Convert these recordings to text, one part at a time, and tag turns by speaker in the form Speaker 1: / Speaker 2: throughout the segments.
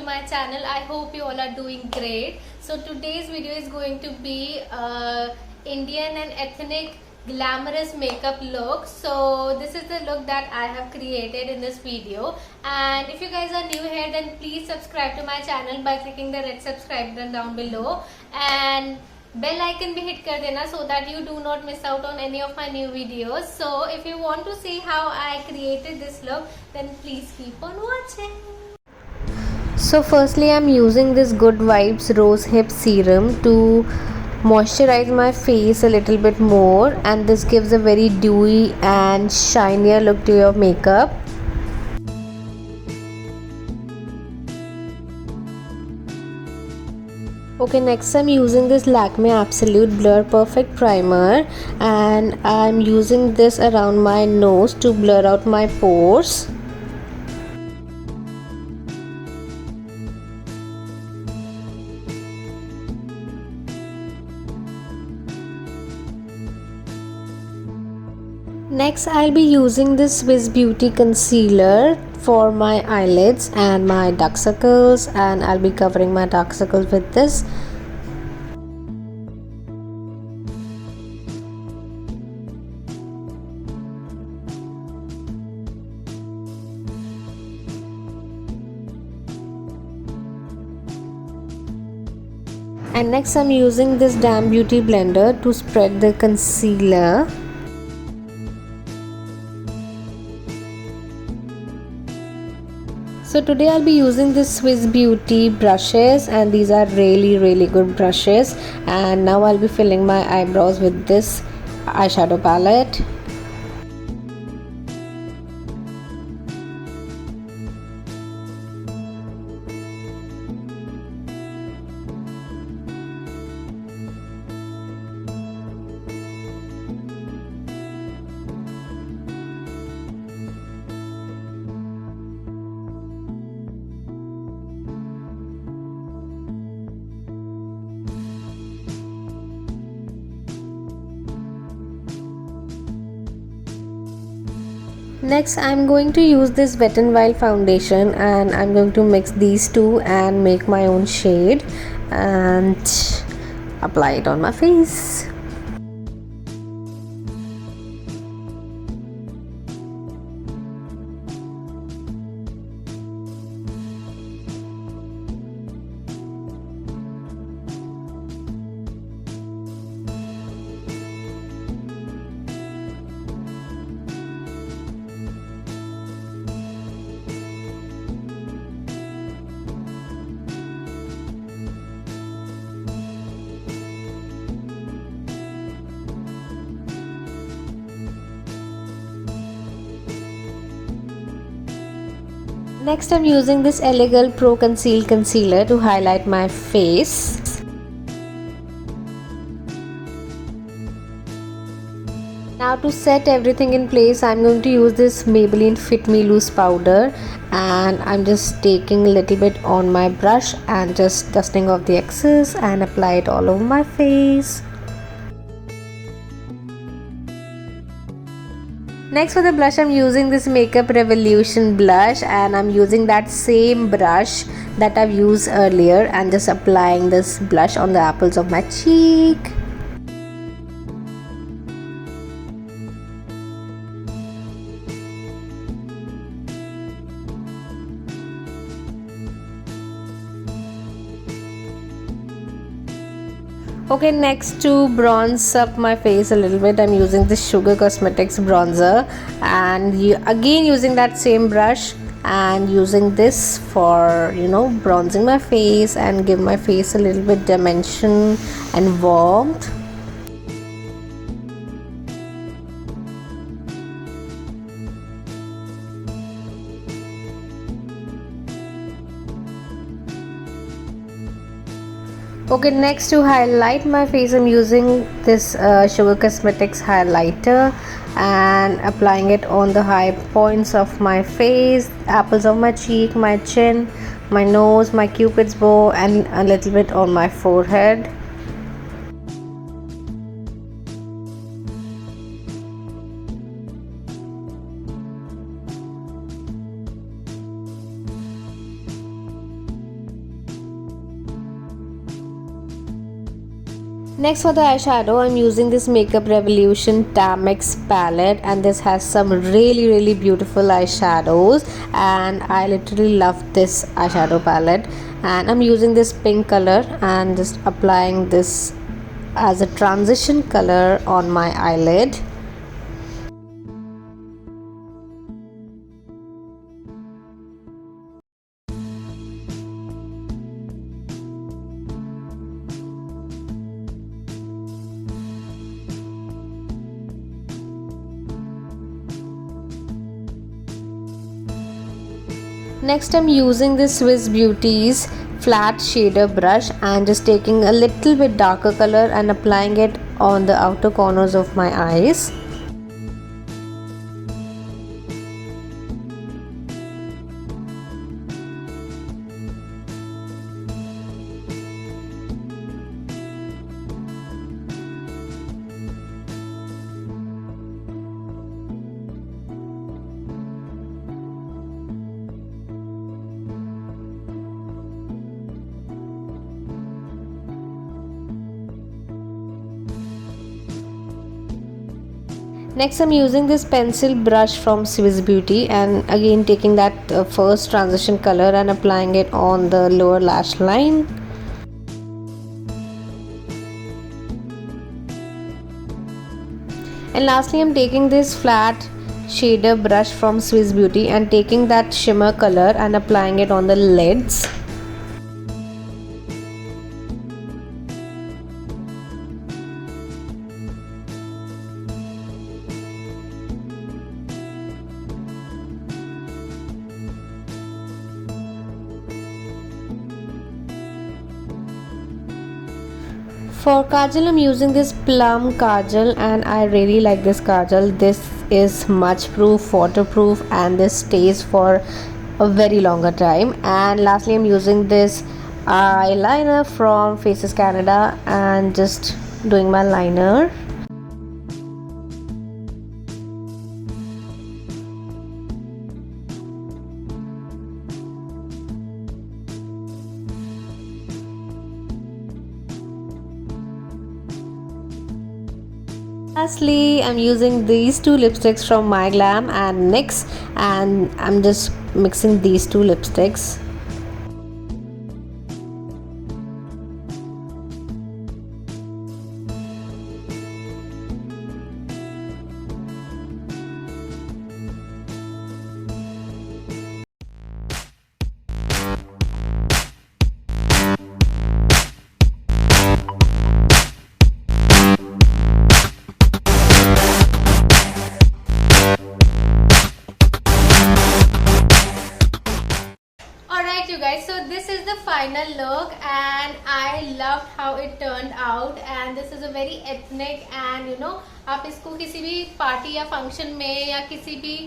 Speaker 1: my channel. I hope you all are doing great. So today's video is going to be Indian and ethnic glamorous makeup look. So this is the look that I have created in this video, and if you guys are new here, then please subscribe to my channel by clicking the red subscribe button down below, and bell icon भी hit कर देना so that you do not miss out on any of my new videos. So if you want to see how I created this look, then please keep on watching.
Speaker 2: So firstly, I'm using this Good Vibes Rose Hip Serum to moisturize my face a little bit more, and this gives a very dewy and shinier look to your makeup. Okay, next I'm using this Lakme Absolute Blur Perfect Primer, and I'm using this around my nose to blur out my pores. Next, I'll be using this Swiss Beauty Concealer for my eyelids and my dark circles, and I'll be covering my dark circles with this. And next I'm using this Damn Beauty blender to spread the concealer. So today I'll be using this Swiss Beauty brushes, and these are really good brushes. And now I'll be filling my eyebrows with this eyeshadow palette. Next, I'm going to use this Wet n Wild foundation, and I'm going to mix these two and make my own shade and apply it on my face. Next, I'm using this Elegant Pro Conceal Concealer to highlight my face. Now to set everything in place, I'm going to use this Maybelline Fit Me Loose powder, and I'm just taking a little bit on my brush and just dusting off the excess and apply it all over my face. Next, for the blush, I'm using this Makeup Revolution blush, and I'm using that same brush that I've used earlier and just applying this blush on the apples of my cheek. Okay, next to bronze up my face a little bit, I'm using this Sugar Cosmetics bronzer, and again using that same brush and using this for bronzing my face and give my face a little bit dimension and warmth. Okay, next to highlight my face, I'm using this Sugar Cosmetics highlighter and applying it on the high points of my face, apples of my cheek, my chin, my nose, my cupid's bow, and a little bit on my forehead. Next for the eyeshadow, I'm using this Makeup Revolution Tamex palette, and this has some really beautiful eyeshadows, and I literally love this eyeshadow palette. And I'm using this pink color and just applying this as a transition color on my eyelid. Next, I'm using this Swiss Beauty's flat shader brush and just taking a little bit darker color and applying it on the outer corners of my eyes. Next, I'm using this pencil brush from Swiss Beauty and again taking that first transition color and applying it on the lower lash line. And lastly, I'm taking this flat shader brush from Swiss Beauty and taking that shimmer color and applying it on the lids. For kajal, I'm using this plum kajal and I really like this kajal. This is smudge proof, waterproof, and this stays for a very longer time. And lastly, I'm using this eyeliner from Faces Canada and just doing my liner. Lastly, I'm using these two lipsticks from My Glam and NYX, and I'm just mixing these two lipsticks.
Speaker 1: Alright you guys, so this is the final look and I loved how it turned out, and this is a very ethnic and you know आप इसको किसी भी party या function में या किसी भी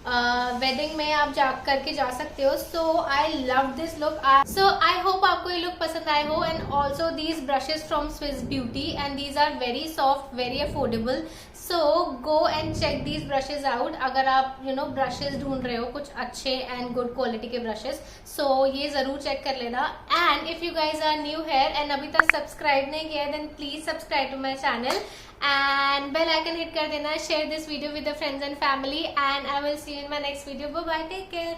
Speaker 1: wedding में आप जा करके जा सकते हो. So I love this look. So I hope आपको ये लुक पसंद आए हो. And also these brushes from Swiss Beauty and these are very soft, very affordable. So go and check these brushes out अगर आप यू नो ब्रशेज ढूंढ रहे हो कुछ अच्छे एंड गुड क्वालिटी के ब्रशेज. सो ये जरूर चेक कर लेना. And if you guys are new here एंड अभी तक सब्सक्राइब नहीं किया then please subscribe to my channel and bell icon hit kar dena. Share this video with your friends and family and I will see you in my next video. Bye bye, take care.